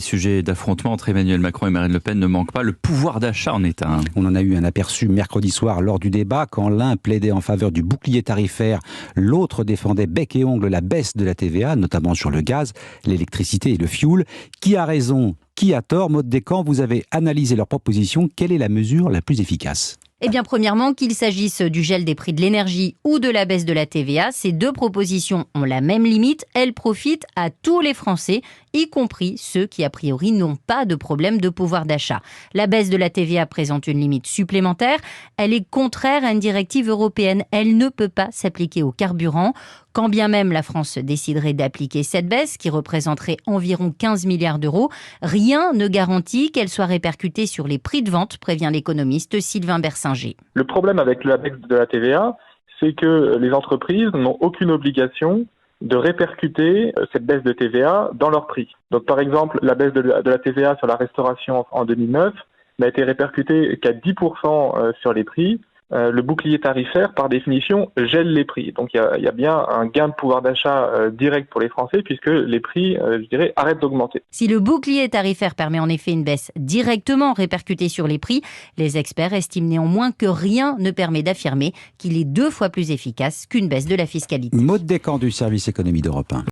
Sujet d'affrontement entre Emmanuel Macron et Marine Le Pen ne manque pas, le pouvoir d'achat en est un. On en a eu un aperçu mercredi soir lors du débat quand l'un plaidait en faveur du bouclier tarifaire, l'autre défendait bec et ongle la baisse de la TVA, notamment sur le gaz, l'électricité et le fioul. Qui a raison ? Qui a tort ? Maude Descamps, vous avez analysé leurs propositions. Quelle est la mesure la plus efficace ? Eh bien, premièrement, qu'il s'agisse du gel des prix de l'énergie ou de la baisse de la TVA, ces deux propositions ont la même limite. Elles profitent à tous les Français, y compris ceux qui, a priori, n'ont pas de problème de pouvoir d'achat. La baisse de la TVA présente une limite supplémentaire. Elle est contraire à une directive européenne. Elle ne peut pas s'appliquer au carburant. Quand bien même la France déciderait d'appliquer cette baisse, qui représenterait environ 15 milliards d'euros, rien ne garantit qu'elle soit répercutée sur les prix de vente, prévient l'économiste Sylvain Bersinger. Le problème avec la baisse de la TVA, c'est que les entreprises n'ont aucune obligation de répercuter cette baisse de TVA dans leurs prix. Donc par exemple, la baisse de la TVA sur la restauration en 2009 n'a été répercutée qu'à 10% sur les prix. Le bouclier tarifaire, par définition, gèle les prix. Donc il y a bien un gain de pouvoir d'achat direct pour les Français puisque les prix, arrêtent d'augmenter. Si le bouclier tarifaire permet en effet une baisse directement répercutée sur les prix, les experts estiment néanmoins que rien ne permet d'affirmer qu'il est 2 fois plus efficace qu'une baisse de la fiscalité. Maude Descamps du service économie d'Europe 1.